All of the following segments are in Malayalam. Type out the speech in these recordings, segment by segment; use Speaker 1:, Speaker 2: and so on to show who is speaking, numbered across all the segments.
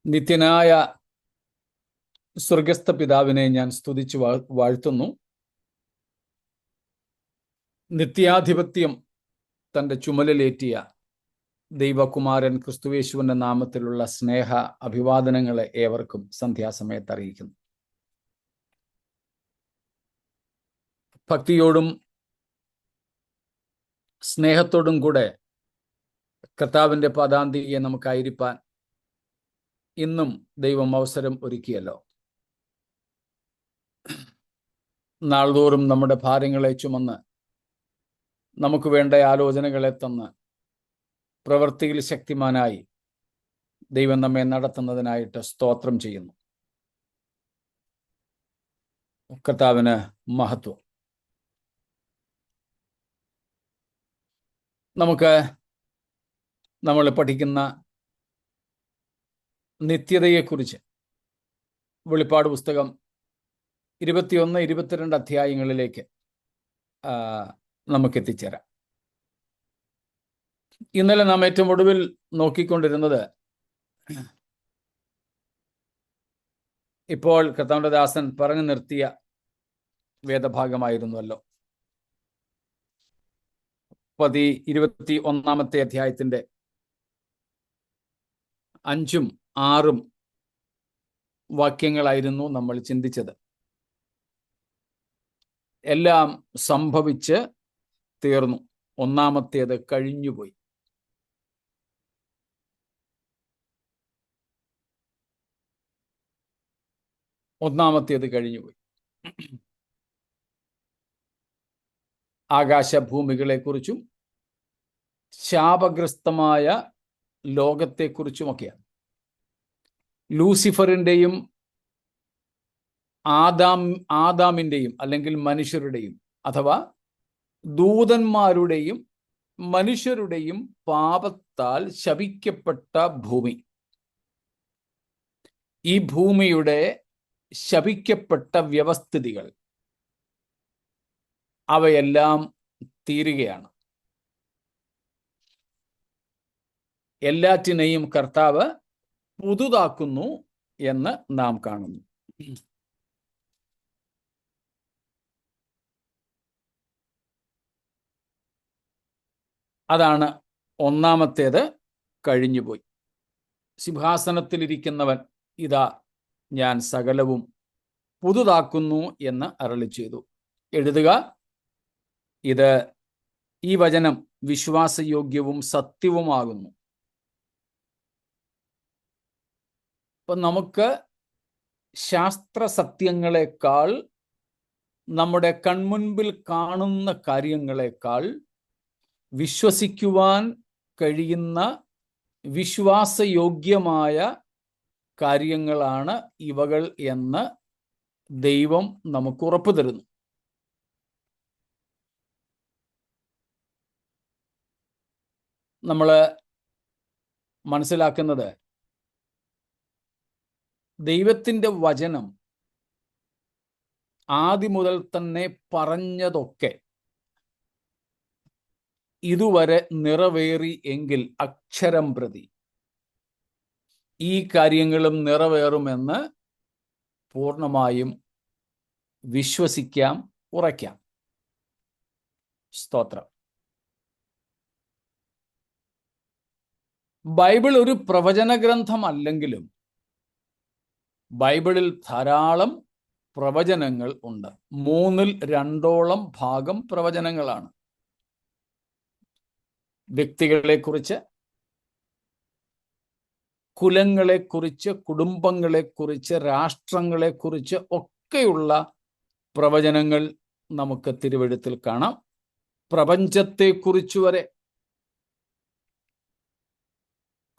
Speaker 1: നിത്യനായ സ്വർഗസ്ഥ പിതാവിനെ ഞാൻ സ്തുതിച്ചു വാഴ്ത്തുന്നു. നിത്യാധിപത്യം തൻ്റെ ചുമലിലേറ്റിയ ദൈവകുമാരൻ ക്രിസ്തുയേശുവിൻ്റെ നാമത്തിലുള്ള സ്നേഹ അഭിവാദനങ്ങളെ ഏവർക്കും സന്ധ്യാസമയത്ത് അറിയിക്കുന്നു. ഭക്തിയോടും സ്നേഹത്തോടും കൂടെ കർത്താവിൻ്റെ പദാന്തിയെ നമുക്കായിരിക്കാൻ ഇന്നും ദൈവം അവസരം ഒരുക്കിയല്ലോ. നാൾതോറും നമ്മുടെ ഭാരങ്ങളെ ചുമന്ന് നമുക്ക് വേണ്ട ആലോചനകളെ തന്ന് പ്രവൃത്തിയിൽ ശക്തിമാനായി ദൈവം നമ്മെ നടത്തുന്നതിനായിട്ട് സ്തോത്രം ചെയ്യുന്നു. കർത്താവിന് മഹത്വം. നമ്മൾ പഠിക്കുന്ന നിത്യതയെക്കുറിച്ച് വെളിപ്പാട് പുസ്തകം 21, 22 അധ്യായങ്ങളിലേക്ക് നമുക്ക് എത്തിച്ചേരാം. ഇന്നലെ നാം ഏറ്റവും ഒടുവിൽ നോക്കിക്കൊണ്ടിരുന്നത് ഇപ്പോൾ കർത്താവിന്റെ ദാസൻ പറഞ്ഞു നിർത്തിയ വേദഭാഗമായിരുന്നുവല്ലോ. 21 അധ്യായത്തിന്റെ 5ഉം 6ഉം വാക്യങ്ങളായിരുന്നു നമ്മൾ ചിന്തിച്ചത്. എല്ലാം സംഭവിച്ച് തീർന്നു. ഒന്നാമത്തേത് കഴിഞ്ഞുപോയി. ആകാശഭൂമികളെക്കുറിച്ചും ശാപഗ്രസ്തമായ ലോകത്തെക്കുറിച്ചുമൊക്കെയാണ്. ലൂസിഫറിൻ്റെയും ആദാമിൻ്റെയും അല്ലെങ്കിൽ മനുഷ്യരുടെയും അഥവാ ദൂതന്മാരുടെയും മനുഷ്യരുടെയും പാപത്താൽ ശപിക്കപ്പെട്ട ഭൂമി. ഈ ഭൂമിയുടെ ശപിക്കപ്പെട്ട വ്യവസ്ഥിതികൾ അവയെല്ലാം തീരുകയാണ്. എല്ലാറ്റിനെയും കർത്താവ് പുതുതാക്കുന്നു എന്ന് നാം കാണുന്നു. അതാണ് ഒന്നാമത്തേത് കഴിഞ്ഞുപോയി. സിംഹാസനത്തിലിരിക്കുന്നവൻ ഇതാ ഞാൻ സകലവും പുതുതാക്കുന്നു എന്ന് അരുളി ചെയ്തു. എഴുതുക, ഈ വചനം വിശ്വാസയോഗ്യവും സത്യവുമാകുന്നു. അപ്പൊ നമുക്ക് ശാസ്ത്ര സത്യങ്ങളെക്കാൾ, നമ്മുടെ കൺമുൻപിൽ കാണുന്ന കാര്യങ്ങളെക്കാൾ വിശ്വസിക്കുവാൻ കഴിയുന്ന വിശ്വാസയോഗ്യമായ കാര്യങ്ങളാണ് ഇവകൾ എന്ന് ദൈവം നമുക്ക് ഉറപ്പു തരുന്നു. നമ്മൾ മനസ്സിലാക്കുന്നത് ദൈവത്തിൻ്റെ വചനം ആദ്യം മുതൽ തന്നെ പറഞ്ഞതൊക്കെ ഇതുവരെ നിറവേറി എങ്കിൽ അക്ഷരം പ്രതി ഈ കാര്യങ്ങളും നിറവേറുമെന്ന് പൂർണ്ണമായും വിശ്വസിക്കാം, ഉറയ്ക്കാം. സ്തോത്രം. ബൈബിൾ ഒരു പ്രവചന ഗ്രന്ഥമല്ലെങ്കിലും ബൈബിളിൽ ധാരാളം പ്രവചനങ്ങൾ ഉണ്ട്. 2/3 ഭാഗം പ്രവചനങ്ങളാണ്. വ്യക്തികളെക്കുറിച്ച്, കുലങ്ങളെക്കുറിച്ച്, കുടുംബങ്ങളെക്കുറിച്ച്, രാഷ്ട്രങ്ങളെക്കുറിച്ച് ഒക്കെയുള്ള പ്രവചനങ്ങൾ നമുക്ക് തിരുവെഴുത്തിൽ കാണാം. പ്രപഞ്ചത്തെക്കുറിച്ച് വരെ.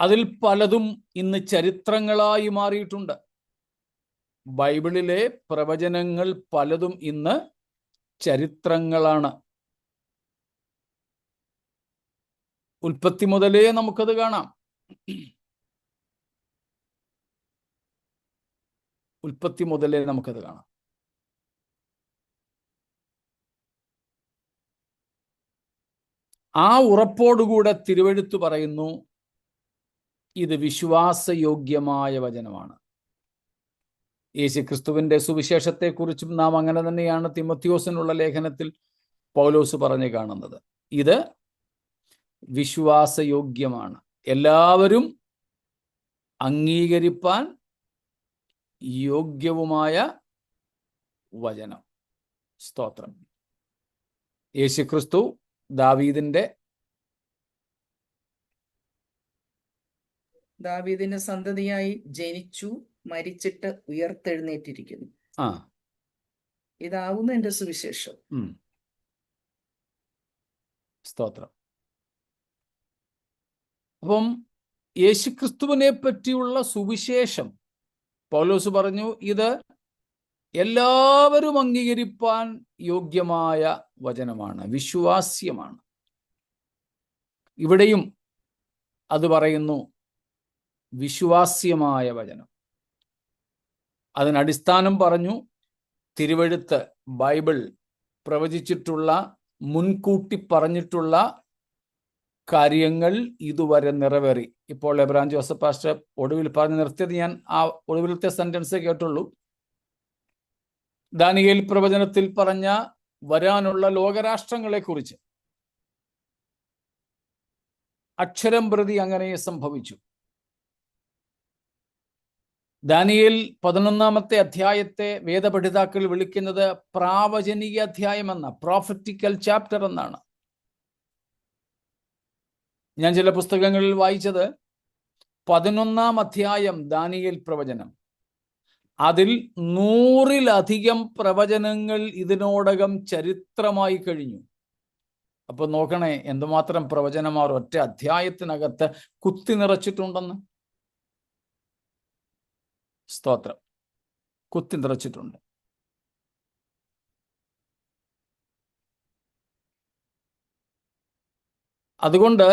Speaker 1: അതിൽ പലതും ഇന്ന് ചരിത്രങ്ങളായി മാറിയിട്ടുണ്ട്. ബൈബിളിലെ പ്രവചനങ്ങൾ പലതും ഇന്ന് ചരിത്രങ്ങളാണ്. ഉൽപ്പത്തി മുതലേ നമുക്കത് കാണാം. ആ ഉറപ്പോടുകൂടെ തിരുവെഴുത്ത് പറയുന്നു, ഇത് വിശ്വാസയോഗ്യമായ വചനമാണ്. യേശുക്രിസ്തുവിന്റെ സുവിശേഷത്തെക്കുറിച്ചും നാം അങ്ങനെ തന്നെയാണ് തിമോത്തിയോസിനുള്ള ലേഖനത്തിൽ പൗലോസ് പറഞ്ഞു കാണുന്നത്. ഇത് വിശ്വാസയോഗ്യമാണ്, എല്ലാവരും അംഗീകരിപ്പാൻ യോഗ്യവുമായ വചനം. സ്തോത്രം. യേശുക്രിസ്തു ദാവീദിന്റെ
Speaker 2: സന്തതിയായി ജനിച്ചു, മരിച്ചിട്ട് ഉയർത്തെഴുന്നേറ്റിരിക്കുന്നു. ഇതാവുന്നു എന്റെ സുവിശേഷം.
Speaker 1: സ്തോത്രം. അപ്പം യേശുക്രിസ്തുവിനെ പറ്റിയുള്ള സുവിശേഷം പൗലോസ് പറഞ്ഞു, ഇത് എല്ലാവരും അംഗീകരിപ്പാൻ യോഗ്യമായ വചനമാണ്, വിശ്വാസ്യമാണ്. ഇവിടെയും അത് പറയുന്നു, വിശ്വാസ്യമായ വചനം. അതിനടിസ്ഥാനം പറഞ്ഞു, തിരുവെഴുത്ത്, ബൈബിൾ പ്രവചിച്ചിട്ടുള്ള, മുൻകൂട്ടി പറഞ്ഞിട്ടുള്ള കാര്യങ്ങൾ ഇതുവരെ നിറവേറി. ഇപ്പോൾ എബ്രഹാം ജോസഫ് പാസ്റ്റർ ഒടുവിൽ പറഞ്ഞു നിർത്തിയത് ഞാൻ ആ ഒടുവിലത്തെ സെന്റൻസേ കേട്ടുള്ളൂ. ദാനിയേൽ പ്രവചനത്തിൽ പറഞ്ഞ വരാനുള്ള ലോകരാഷ്ട്രങ്ങളെക്കുറിച്ച് അക്ഷരം പ്രതി അങ്ങനെ സംഭവിച്ചു. ദാനിയേൽ 11-ാമത്തെ അധ്യായത്തെ വേദപഠിതാക്കൾ വിളിക്കുന്നത് പ്രാവചനിക അധ്യായം എന്ന, പ്രോഫറ്റിക്കൽ ചാപ്റ്റർ എന്നാണ്. ഞാൻ ചില പുസ്തകങ്ങളിൽ വായിച്ചത് 11-ാം അധ്യായം ദാനിയേൽ പ്രവചനം, അതിൽ 100-ലധികം പ്രവചനങ്ങൾ ഇതിനോടകം ചരിത്രമായി കഴിഞ്ഞു. അപ്പൊ നോക്കണേ, എന്തുമാത്രം പ്രവചനമാർ ഒറ്റ അധ്യായത്തിനകത്ത് കുത്തി നിറച്ചിട്ടുണ്ടെന്ന്. സ്തോത്രം. കുത്തി നിറച്ചിട്ടുണ്ട്. അതുകൊണ്ട്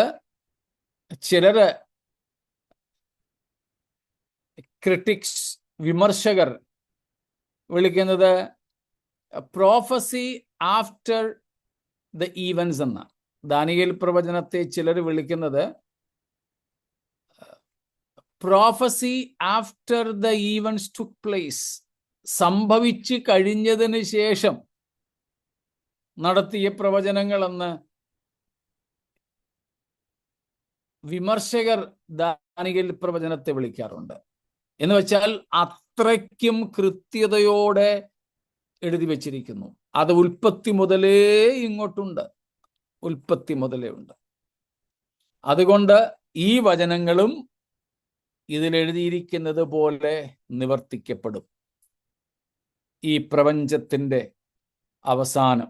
Speaker 1: ചിലര്, ക്രിട്ടിക്സ്, വിമർശകർ വിളിക്കുന്നത് പ്രോഫസി ആഫ്റ്റർ ദ ഈവൻസ് എന്ന. ദാനിയേൽ പ്രവചനത്തെ ചിലർ വിളിക്കുന്നത് prophecy after the events took place, സംഭവിച്ചു കഴിഞ്ഞതിന് ശേഷം നടത്തിയ പ്രവചനങ്ങളെന്ന് വിമർശകർ ദാനിയേൽ പ്രവചനത്തെ വിളിക്കാറുണ്ട്. എന്ന് വെച്ചാൽ അത്രയ്ക്കും കൃത്യതയോടെ എഴുതി വച്ചിരിക്കുന്നു. അത് ഉൽപ്പത്തി മുതലേ ഇങ്ങോട്ടുണ്ട്, ഉൽപ്പത്തി മുതലേ ഉണ്ട്. അതുകൊണ്ട് ഈ വചനങ്ങളും ഇതിലെഴുതിയിരിക്കുന്നത് പോലെ നിവർത്തിക്കപ്പെടും. ഈ പ്രപഞ്ചത്തിന്റെ അവസാനം,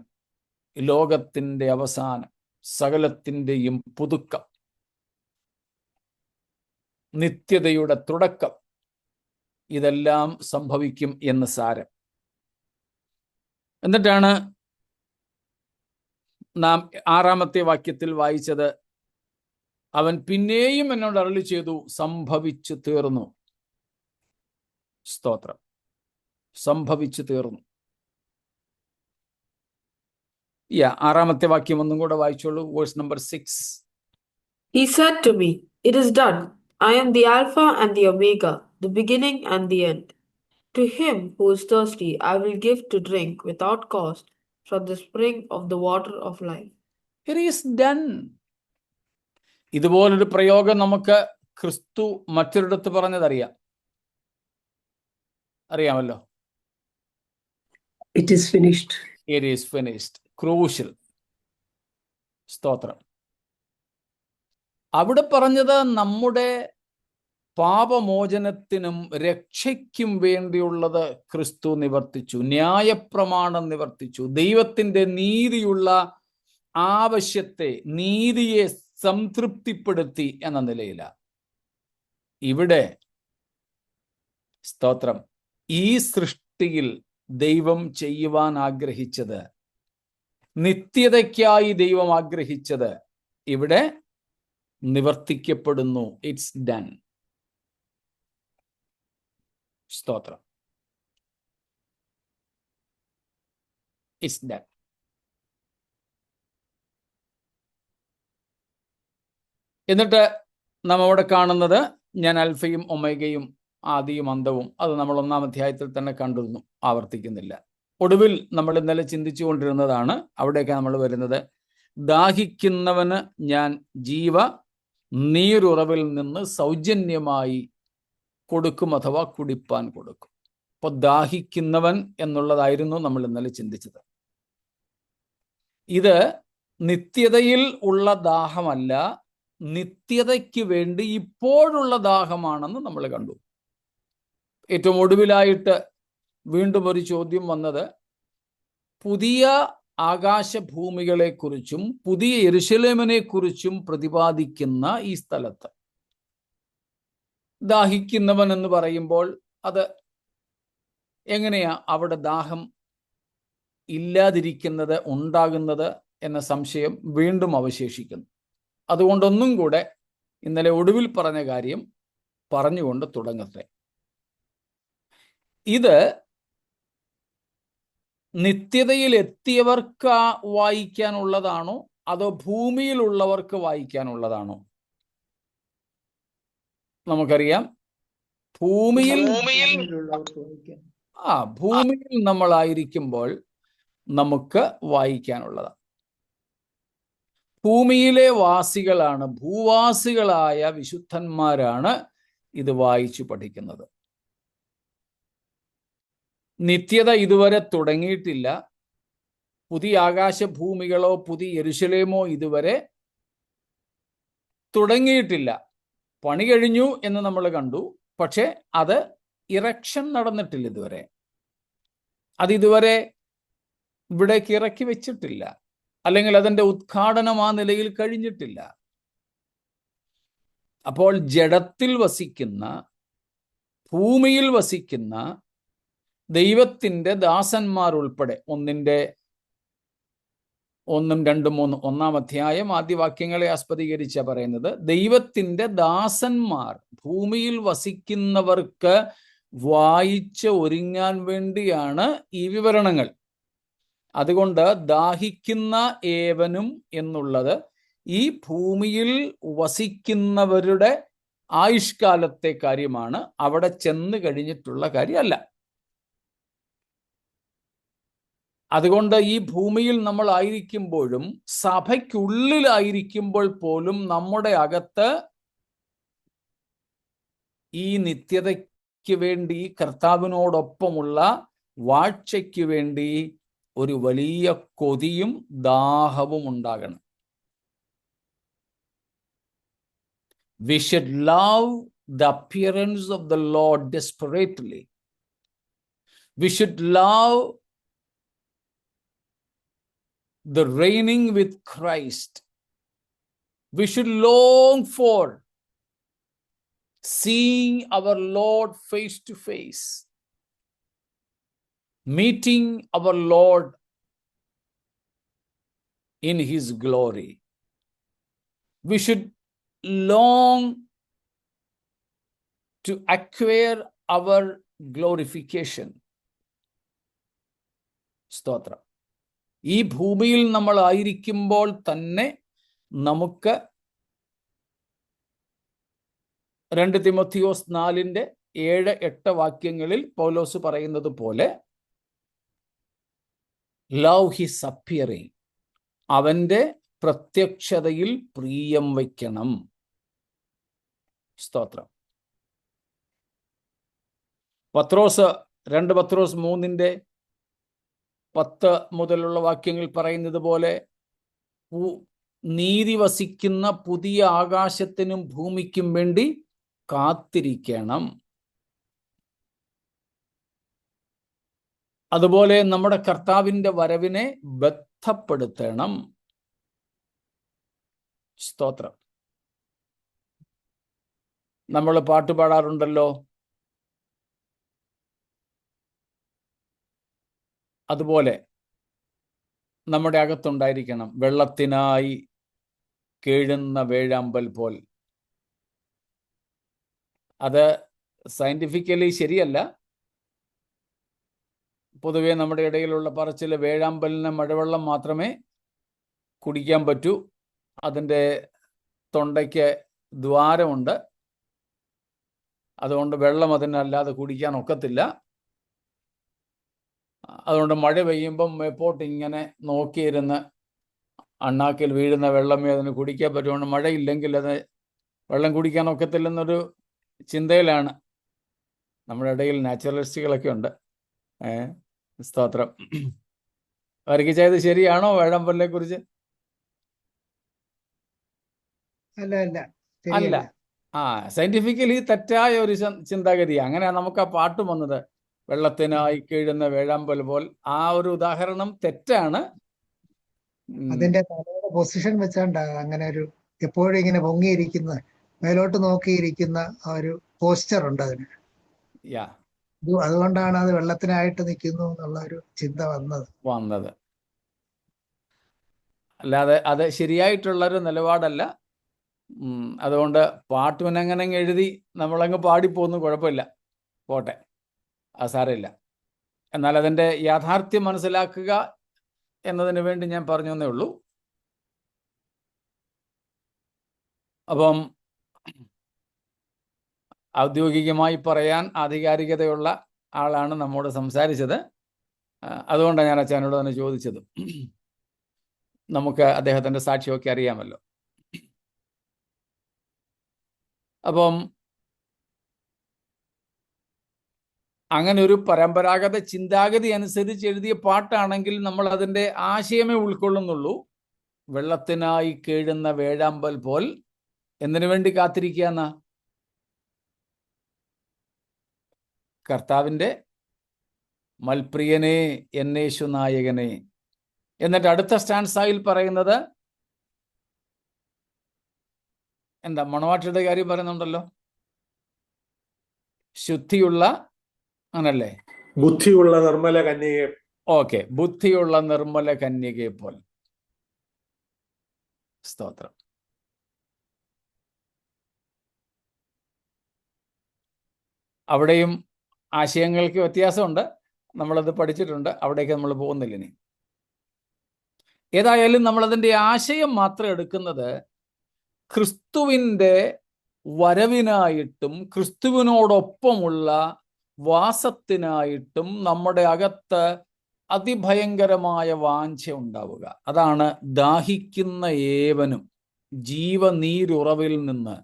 Speaker 1: ലോകത്തിന്റെ അവസാനം, സകലത്തിൻ്റെയും പുതുക്കം, നിത്യതയുടെ തുടക്കം, ഇതെല്ലാം സംഭവിക്കും എന്ന് സാരം. എന്നിട്ടാണ് നാം 6-ാമത്തെ വാക്യത്തിൽ വായിച്ചത്, അവൻ പിന്നെയും എന്നോട് അരുളി ചെയ്തു, സംഭവിച്ചു തീർന്നു. സ്തോത്രം. സംഭവിച്ചു തീർന്നു. 6-ാമത്തെ വാക്യം ഒന്നും കൂടെ വായിച്ചോളൂ. Verse number 6.
Speaker 3: He said to me, it is done. I am the Alpha and the Omega, the beginning and the end. To him who is thirsty, I will give to drink without cost from the spring of the water of life.
Speaker 1: It is done. ഇതുപോലൊരു പ്രയോഗം നമുക്ക് ക്രിസ്തു മറ്റൊരിടത്ത് പറഞ്ഞതറിയാം. അറിയാമല്ലോ.
Speaker 4: It is finished.
Speaker 1: It is finished. ക്രൂശിൽ. സ്തോത്രം. അവിടെ പറഞ്ഞത് നമ്മുടെ പാപമോചനത്തിനും രക്ഷയ്ക്കും വേണ്ടിയുള്ളത് ക്രിസ്തു നിവർത്തിച്ചു, ന്യായപ്രമാണം നിവർത്തിച്ചു, ദൈവത്തിൻ്റെ നീതിയുള്ള ആവശ്യത്തെ, നീതിയെ സംതൃപ്തിപ്പെടുത്തി എന്ന നിലയിലാണ്. ഇവിടെ സ്തോത്രം, ഈ സൃഷ്ടിയിൽ ദൈവം ചെയ്യുവാൻ ആഗ്രഹിച്ചത്, നിത്യതയ്ക്കായി ദൈവം ആഗ്രഹിച്ചത് ഇവിടെ നിവർത്തിക്കപ്പെടുന്നു. It's done. സ്തോത്രം. It's done. എന്നിട്ട് നാം അവിടെ കാണുന്നത് ഞാൻ അൽഫയും ഒമേഗയും ആദിയും അന്തവും, അത് നമ്മൾ 1-ാം അധ്യായത്തിൽ തന്നെ കണ്ടിരുന്നു, ആവർത്തിക്കുന്നില്ല. ഒടുവിൽ നമ്മൾ ഇന്നലെ ചിന്തിച്ചു കൊണ്ടിരുന്നതാണ്, അവിടെയൊക്കെ നമ്മൾ വരുന്നത്, ദാഹിക്കുന്നവന് ഞാൻ ജീവ നീരുറവിൽ നിന്ന് സൗജന്യമായി കൊടുക്കും, അഥവാ കുടിപ്പാൻ കൊടുക്കും. അപ്പോൾ ദാഹിക്കുന്നവൻ എന്നുള്ളതായിരുന്നു നമ്മൾ ഇന്നലെ ചിന്തിച്ചത്. ഇത് നിത്യതയിൽ ഉള്ള ദാഹമല്ല, നിത്യതയ്ക്ക് വേണ്ടി ഇപ്പോഴുള്ള ദാഹമാണെന്ന് നമ്മൾ കണ്ടു. ഏറ്റവും ഒടുവിലായിട്ട് വീണ്ടും ഒരു ചോദ്യം വന്നത്, പുതിയ ആകാശഭൂമികളെക്കുറിച്ചും പുതിയ യെരുശലേമിനെ കുറിച്ചും പ്രതിപാദിക്കുന്ന ഈ സ്ഥലത്ത് ദാഹിക്കുന്നവൻ എന്ന് പറയുമ്പോൾ അത് എങ്ങനെയാ അവിടെ ദാഹം ഇല്ലാതിരിക്കുന്നത്, ഉണ്ടാകുന്നത് എന്ന സംശയം വീണ്ടും അവശേഷിക്കുന്നു. അതുകൊണ്ടൊന്നും കൂടെ ഇന്നലെ ഒടുവിൽ പറഞ്ഞ കാര്യം പറഞ്ഞുകൊണ്ട് തുടങ്ങട്ടെ. ഇത് നിത്യതയിൽ എത്തിയവർക്ക് വായിക്കാനുള്ളതാണോ അതോ ഭൂമിയിലുള്ളവർക്ക് വായിക്കാനുള്ളതാണോ? നമുക്കറിയാം, ഭൂമിയിൽ നമ്മളായിരിക്കുമ്പോൾ നമുക്ക് വായിക്കാനുള്ളതാണ്. ഭൂമിയിലെ വാസികളാണ്, ഭൂവാസികളായ വിശുദ്ധന്മാരാണ് ഇത് വായിച്ചു പഠിക്കുന്നത്. നിത്യത ഇതുവരെ തുടങ്ങിയിട്ടില്ല. പുതിയ ആകാശഭൂമികളോ പുതിയ യെരുശലേമോ ഇതുവരെ തുടങ്ങിയിട്ടില്ല. പണി കഴിഞ്ഞു എന്ന് നമ്മൾ കണ്ടു, പക്ഷെ അത് ഇറക്ഷൻ നടന്നിട്ടില്ല ഇതുവരെ. അതിതുവരെ ഇവിടേക്ക് ഇറക്കി വെച്ചിട്ടില്ല, അല്ലെങ്കിൽ അതിൻ്റെ ഉദ്ഘാടനം ആ നിലയിൽ കഴിഞ്ഞിട്ടില്ല. അപ്പോൾ ജഡത്തിൽ വസിക്കുന്ന, ഭൂമിയിൽ വസിക്കുന്ന ദൈവത്തിൻ്റെ ദാസന്മാർ ഉൾപ്പെടെ 1 1, 2, 3 1-ാം അധ്യായം ആദ്യ വാക്യങ്ങളെ ആസ്പദീകരിച്ച പറയുന്നത്, ദൈവത്തിൻ്റെ ദാസന്മാർ ഭൂമിയിൽ വസിക്കുന്നവർക്ക് വായിച്ച് ഒരുങ്ങാൻ വേണ്ടിയാണ് ഈ വിവരണങ്ങൾ. അതുകൊണ്ട് ദാഹിക്കുന്ന ഏവനും എന്നുള്ളത് ഈ ഭൂമിയിൽ വസിക്കുന്നവരുടെ ആയുഷ്കാലത്തെ കാര്യമാണ്, അവിടെ ചെന്ന് കഴിഞ്ഞിട്ടുള്ള കാര്യമല്ല. അതുകൊണ്ട് ഈ ഭൂമിയിൽ നമ്മൾ ആയിരിക്കുമ്പോഴും സഭയ്ക്കുള്ളിലായിരിക്കുമ്പോൾ പോലും നമ്മുടെ അകത്ത് ഈ നിത്യതയ്ക്ക് വേണ്ടി, കർത്താവിനോടൊപ്പമുള്ള വാഴ്ചയ്ക്ക് വേണ്ടി ഒരു വലിയ കൊതിയും ദാഹവും ഉണ്ടാകണം. We should love the appearance of the Lord desperately. We should love the reigning with Christ. We should long for seeing our Lord face to face, meeting our Lord in His glory. We should long to acquire our glorification. സ്തോത്രം. ഈ ഭൂമിയിൽ നമ്മൾ ആയിരിക്കുമ്പോൾ തന്നെ നമുക്ക് 2 തിമോത്തിയോസ് 4:7-8 വാക്യങ്ങളിൽ പൗലോസ് പറയുന്നത് പോലെ, ലവ് ഹിസ് അപ്പിയറിംഗ്, അവൻ്റെ പ്രത്യക്ഷതയിൽ പ്രിയം വയ്ക്കണം. സ്തോത്രം. 2 പത്രോസ് 3:10 മുതലുള്ള വാക്യങ്ങൾ പറയുന്നത് പോലെ, നീതി വസിക്കുന്ന പുതിയ ആകാശത്തിനും ഭൂമിക്കും വേണ്ടി കാത്തിരിക്കണം. അതുപോലെ നമ്മുടെ കർത്താവിൻ്റെ വരവിനെ ബന്ധപ്പെടുത്തണം. സ്തോത്രം. നമ്മൾ പാട്ട് പാടാറുണ്ടല്ലോ, അതുപോലെ നമ്മുടെ അകത്തുണ്ടായിരിക്കണം, വെള്ളത്തിനായി കേഴുന്ന വേഴാമ്പൽ പോൽ. അത് സയന്റിഫിക്കലി ശരിയല്ല. പൊതുവെ നമ്മുടെ ഇടയിലുള്ള പറച്ചിൽ, വേഴാമ്പലിന് മഴവെള്ളം മാത്രമേ കുടിക്കാൻ പറ്റൂ, അതിൻ്റെ തൊണ്ടയ്ക്ക് ദ്വാരമുണ്ട്, അതുകൊണ്ട് വെള്ളം അതിനല്ലാതെ കുടിക്കാൻ ഒക്കത്തില്ല. അതുകൊണ്ട് മഴ പെയ്യുമ്പം മേപ്പോട്ട് ഇങ്ങനെ നോക്കിയിരുന്ന് അണ്ണാക്കിൽ വീഴുന്ന വെള്ളമേ അതിന് കുടിക്കാൻ പറ്റുകൊണ്ട് മഴയില്ലെങ്കിൽ അത് വെള്ളം കുടിക്കാൻ ഒക്കത്തില്ലെന്നൊരു ചിന്തയിലാണ്. നമ്മുടെ ഇടയിൽ നാച്ചുറലിസ്റ്റുകളൊക്കെ ഉണ്ട്. സ്തോത്രം. വർഗീച്ചത് ശരിയാണോ വേഴാമ്പലിനെ കുറിച്ച്?
Speaker 4: അല്ല അല്ല
Speaker 1: അല്ല.
Speaker 4: ശരിയല്ല.
Speaker 1: സയന്റിഫിക്കലി തെറ്റായ ഒരു ചിന്താഗതി. അങ്ങനെ നമുക്ക് ആ പാട്ട് വന്നത്, വെള്ളത്തിനായി കീഴുന്ന വേഴാമ്പൽ പോൽ. ആ ഒരു ഉദാഹരണം തെറ്റാണ്.
Speaker 4: അതിന്റെ തലയുടെ പൊസിഷൻ വെച്ചാണ്ടാ അങ്ങനെ ഒരു എപ്പോഴും ഇങ്ങനെ പൊങ്ങിയിരിക്കുന്ന, മേലോട്ട് നോക്കിയിരിക്കുന്ന ആ ഒരു പോസ്ചർ ഉണ്ട് അതിന്.
Speaker 1: യാ
Speaker 4: അതുകൊണ്ടാണ് അത് വെള്ളത്തിനായിട്ട് നിൽക്കുന്നു എന്നുള്ള ഒരു ചിന്ത വന്നത്.
Speaker 1: അല്ലാതെ അത് ശരിയായിട്ടുള്ളൊരു നിലപാടല്ല. അതുകൊണ്ട് പാട്ട് പിന്നെങ്ങനെ എഴുതി നമ്മളങ്ങ് പാടിപ്പോന്നു, കുഴപ്പമില്ല, പോട്ടെ, അത് സാരമില്ല. എന്നാൽ അതിൻ്റെ യാഥാർത്ഥ്യം മനസ്സിലാക്കുക എന്നതിന് വേണ്ടി ഞാൻ പറഞ്ഞു എന്നേ ഉള്ളൂ. അപ്പം ഔദ്യോഗികമായി പറയാൻ ആധികാരികതയുള്ള ആളാണ് നമ്മോട് സംസാരിച്ചത്. അതുകൊണ്ടാണ് ഞാൻ അച്ഛനോട് തന്നെ ചോദിച്ചത്. നമുക്ക് അദ്ദേഹത്തിൻ്റെ സാക്ഷ്യമൊക്കെ അറിയാമല്ലോ. അപ്പം അങ്ങനെ ഒരു പരമ്പരാഗത ചിന്താഗതി അനുസരിച്ച് എഴുതിയ പാട്ടാണെങ്കിൽ നമ്മൾ അതിൻ്റെ ആശയമേ ഉൾക്കൊള്ളുന്നുള്ളൂ. വെള്ളത്തിനായി കീഴുന്ന വേഴാമ്പൽ പോൽ. എന്തിനു വേണ്ടി കാത്തിരിക്കുക? കർത്താവിൻ്റെ മൽപ്രിയനെ, എന്നേശു നായകനെ. എന്നിട്ട് അടുത്ത സ്റ്റാൻസായിൽ പറയുന്നത് എന്താ? മണവാട്ടിയുടെ കാര്യം പറയുന്നുണ്ടല്ലോ. ശുദ്ധിയുള്ള, അങ്ങനല്ലേ?
Speaker 5: ബുദ്ധിയുള്ള നിർമ്മല കന്യകയെ.
Speaker 1: ഓക്കെ, ബുദ്ധിയുള്ള നിർമ്മല കന്യകയെ പോലെ. സ്തോത്രം. അവിടെയും ആശയങ്ങൾക്ക് വ്യത്യാസമുണ്ട്. നമ്മളത് പഠിച്ചിട്ടുണ്ട്. അവിടേക്ക് നമ്മൾ പോകുന്നില്ല ഇനി. ഏതായാലും നമ്മളതിൻ്റെ ആശയം മാത്രം എടുക്കുന്നത് ക്രിസ്തുവിൻ്റെ വരവിനായിട്ടും ക്രിസ്തുവിനോടൊപ്പമുള്ള വാസത്തിനായിട്ടും നമ്മുടെ അകത്ത് അതിഭയങ്കരമായ വാഞ്ച ഉണ്ടാവുക. അതാണ് ദാഹിക്കുന്ന ഏവനും ജീവനീരുറവിൽ നിന്ന്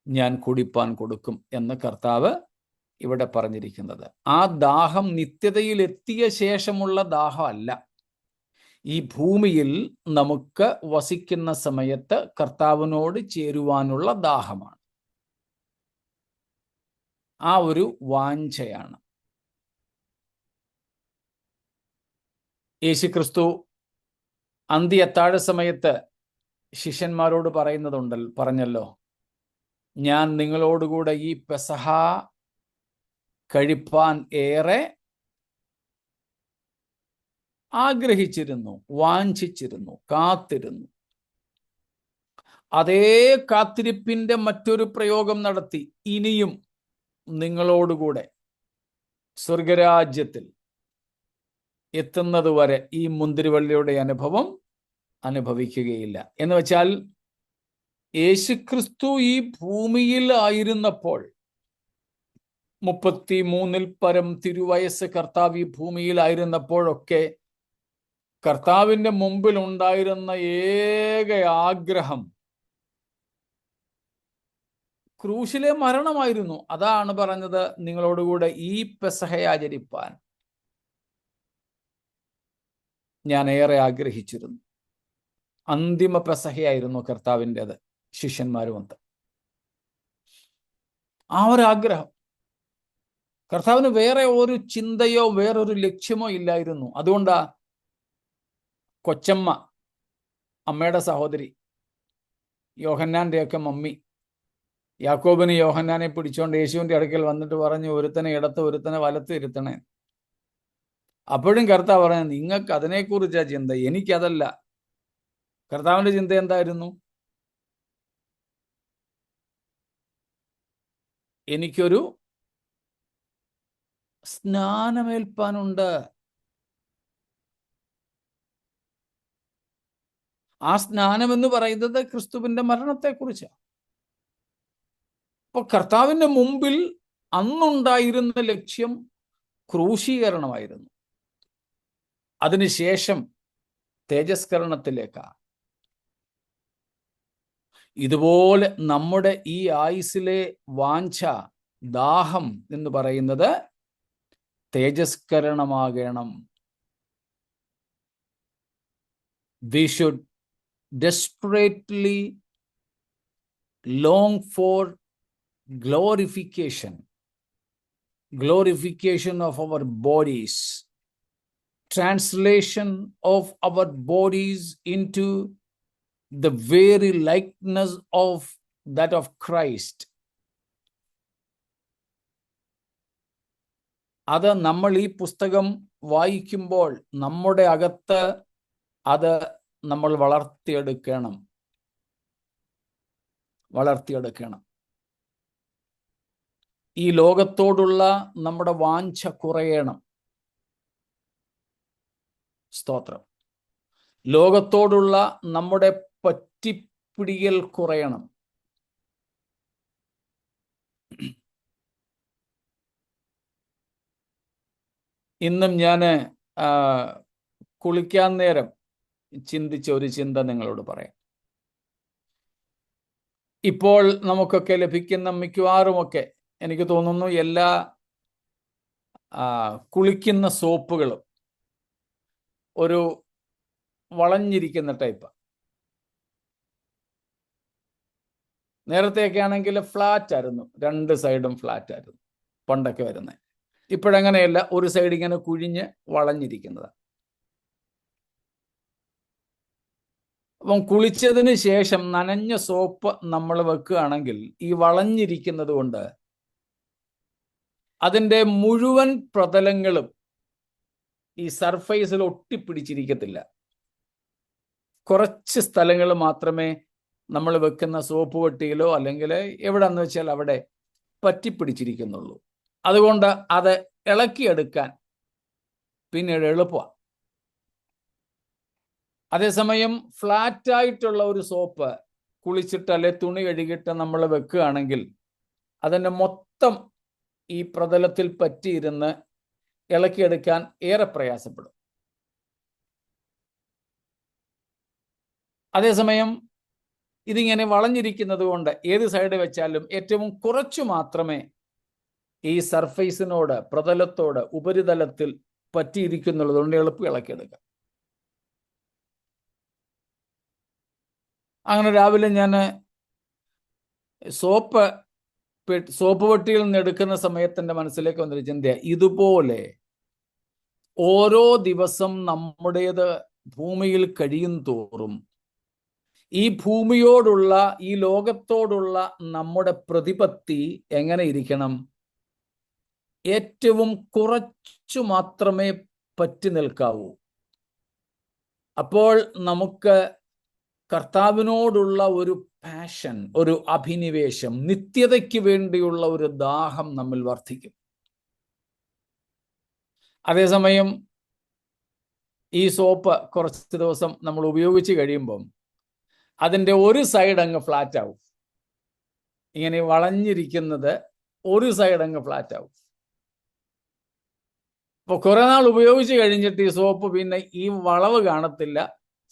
Speaker 1: ഞാൻ കുടിപ്പാൻ കൊടുക്കും എന്ന് കർത്താവ് ഇവിടെ പറഞ്ഞിരിക്കുന്നത്. ആ ദാഹം നിത്യതയിൽ എത്തിയ ശേഷമുള്ള ദാഹമല്ല. ഈ ഭൂമിയിൽ നമുക്ക് വസിക്കുന്ന സമയത്ത് കർത്താവിനോട് ചേരുവാനുള്ള ദാഹമാണ്. ആ ഒരു വാഞ്ചയാണ്. യേശുക്രിസ്തു അന്ത്യത്താഴ സമയത്ത് ശിഷ്യന്മാരോട് പറഞ്ഞല്ലോ, ഞാൻ നിങ്ങളോടുകൂടെ ഈ പെസഹ കഴിപ്പാൻ ഏറെ ആഗ്രഹിച്ചിരുന്നു, വാഞ്ചിച്ചിരുന്നു, കാത്തിരുന്നു. അതേ കാത്തിരിപ്പിന്റെ മറ്റൊരു പ്രയോഗം നടത്തി. ഇനിയും നിങ്ങളോടുകൂടെ സ്വർഗരാജ്യത്തിൽ എത്തുന്നത് വരെ ഈ മുന്തിരിവള്ളിയുടെ അനുഭവം അനുഭവിക്കുകയില്ല. എന്ന് വെച്ചാൽ യേശുക്രിസ്തു ഈ ഭൂമിയിൽ ആയിരുന്നപ്പോൾ 33 പരം തിരുവയസ്സ് കർത്താവ് ഈ ഭൂമിയിലായിരുന്നപ്പോഴൊക്കെ കർത്താവിൻ്റെ മുമ്പിൽ ഉണ്ടായിരുന്ന ഏക ആഗ്രഹം ക്രൂശിലെ മരണമായിരുന്നു. അതാണ് പറഞ്ഞത്, നിങ്ങളോടുകൂടെ ഈ പെസഹ ആചരിപ്പാൻ ഞാൻ ഏറെ ആഗ്രഹിച്ചിരുന്നു. അന്തിമ പെസഹയായിരുന്നു കർത്താവിൻ്റെത്, ശിഷ്യന്മാരുമൊത്ത്. ആ ഒരാഗ്രഹം. കർത്താവിന് വേറെ ഒരു ചിന്തയോ വേറൊരു ലക്ഷ്യമോ ഇല്ലായിരുന്നു. അതുകൊണ്ടാ കൊച്ചമ്മ, അമ്മയുടെ സഹോദരി, യോഹന്നാൻ്റെയൊക്കെ മമ്മി, യാക്കോബിന് യോഹന്നാനെ പിടിച്ചുകൊണ്ട് യേശുവിൻ്റെ അടുക്കൽ വന്നിട്ട് പറഞ്ഞു, ഒരുത്തനെ ഇടത്ത് ഒരുത്തനെ വലത്ത് ഇരുത്തണേ. അപ്പോഴും കർത്താവ് പറഞ്ഞു, നിങ്ങൾക്ക് അതിനെക്കുറിച്ചാ ചിന്ത, എനിക്കതല്ല. കർത്താവിൻ്റെ ചിന്ത എന്തായിരുന്നു? എനിക്കൊരു സ്നാനമേൽപ്പാനുണ്ട്. ആ സ്നാനം എന്ന് പറയുന്നത് ക്രിസ്തുവിന്റെ മരണത്തെക്കുറിച്ചാണ്. അപ്പോൾ കർത്താവിൻ്റെ മുമ്പിൽ അന്നുണ്ടായിരുന്ന ലക്ഷ്യം ക്രൂശീകരണമായിരുന്നു. അതിനുശേഷം തേജസ്കരണത്തിലേക്കാണ്. ഇതുപോലെ നമ്മുടെ ഈ ആയുസ്സിലെ വാഞ്ച, ദാഹം എന്ന് പറയുന്നത് തേജസ്കരണമാകണം. We should desperately long for glorification of our bodies, translation of our bodies into the very likeness of that of Christ. അത് നമ്മൾ ഈ പുസ്തകം വായിക്കുമ്പോൾ നമ്മുടെ അകത്ത് അത് നമ്മൾ വളർത്തിയെടുക്കണം. ഈ ലോകത്തോടുള്ള നമ്മുടെ വാഞ്ച കുറയണം. സ്തോത്രം. ലോകത്തോടുള്ള നമ്മുടെ പറ്റിപ്പിടിയൽ കുറയണം. ഇന്നും ഞാൻ കുളിക്കാൻ നേരം ചിന്തിച്ച ഒരു ചിന്ത നിങ്ങളോട് പറയാം. ഇപ്പോൾ നമുക്കൊക്കെ ലഭിക്കുന്ന മിക്കവാറുമൊക്കെ എനിക്ക് തോന്നുന്നു എല്ലാ കുളിക്കുന്ന സോപ്പുകളും ഒരു വളഞ്ഞിരിക്കുന്ന ടൈപ്പ്. നേരത്തെയൊക്കെ ആണെങ്കിൽ ഫ്ലാറ്റ് ആയിരുന്നു, 2 സൈഡും ഫ്ലാറ്റ് ആയിരുന്നു പണ്ടൊക്കെ വരുന്നത്. ഇപ്പോഴങ്ങനെയല്ല, ഒരു സൈഡ് ഇങ്ങനെ കുഴിഞ്ഞ് വളഞ്ഞിരിക്കുന്നതാണ്. അപ്പം കുളിച്ചതിന് ശേഷം നനഞ്ഞ സോപ്പ് നമ്മൾ വെക്കുകയാണെങ്കിൽ ഈ വളഞ്ഞിരിക്കുന്നത് കൊണ്ട് അതിൻ്റെ മുഴുവൻ പ്രതലങ്ങളും ഈ സർഫേസിൽ ഒട്ടിപ്പിടിച്ചിരിക്കത്തില്ല. കുറച്ച് സ്ഥലങ്ങൾ മാത്രമേ നമ്മൾ വെക്കുന്ന സോപ്പ് പെട്ടിയിലോ അല്ലെങ്കിൽ എവിടെന്ന് വെച്ചാൽ അവിടെ പറ്റിപ്പിടിച്ചിരിക്കുന്നുള്ളൂ. അതുകൊണ്ട് അത് ഇളക്കിയെടുക്കാൻ പിന്നീട് എളുപ്പമാണ്. അതേസമയം ഫ്ലാറ്റായിട്ടുള്ള ഒരു സോപ്പ് കുളിച്ചിട്ട് അല്ലെ തുണി കഴുകിയിട്ട് നമ്മൾ വെക്കുകയാണെങ്കിൽ അതിൻ്റെ മൊത്തം ഈ പ്രതലത്തിൽ പറ്റിയിരുന്ന് ഇളക്കിയെടുക്കാൻ ഏറെ പ്രയാസപ്പെടും. അതേസമയം ഇതിങ്ങനെ വളഞ്ഞിരിക്കുന്നത് കൊണ്ട് ഏത് സൈഡ് വെച്ചാലും ഏറ്റവും കുറച്ചു മാത്രമേ ഈ സർഫേസിനോട്, പ്രതലത്തോട്, ഉപരിതലത്തിൽ പറ്റിയിരിക്കുന്നുള്ളതുകൊണ്ട് എളുപ്പം ഇളക്കിയെടുക്കാം. അങ്ങനെ രാവിലെ ഞാൻ സോപ്പ് പെട്ടിയിൽ നിന്ന് എടുക്കുന്ന സമയത്ത് എൻ്റെ മനസ്സിലേക്ക് വന്നൊരു ചിന്ത, ഇതുപോലെ ഓരോ ദിവസം നമ്മുടേത് ഭൂമിയിൽ കഴിയും തോറും ഈ ഭൂമിയോടുള്ള, ഈ ലോകത്തോടുള്ള നമ്മുടെ പ്രതിപത്തി എങ്ങനെ ഇരിക്കണം? ഏറ്റവും കുറച്ചു മാത്രമേ പറ്റി നിൽക്കാവൂ. അപ്പോൾ നമുക്ക് കർത്താവിനോടുള്ള ഒരു പാഷൻ, ഒരു അഭിനിവേശം, നിത്യതയ്ക്ക് വേണ്ടിയുള്ള ഒരു ദാഹം നമ്മിൽ വർദ്ധിക്കും. അതേസമയം ഈ സോപ്പ് കുറച്ച് ദിവസം നമ്മൾ ഉപയോഗിച്ച് കഴിയുമ്പം അതിൻ്റെ ഒരു സൈഡ് അങ്ങ് ഫ്ലാറ്റ് ആവും. ഇങ്ങനെ വളഞ്ഞിരിക്കുന്നത് ഒരു സൈഡ് അങ്ങ് ഫ്ലാറ്റ് ആവും. അപ്പോൾ കുറെ നാൾ ഉപയോഗിച്ച് കഴിഞ്ഞിട്ട് ഈ സോപ്പ് പിന്നെ ഈ വളവ് കാണത്തില്ല.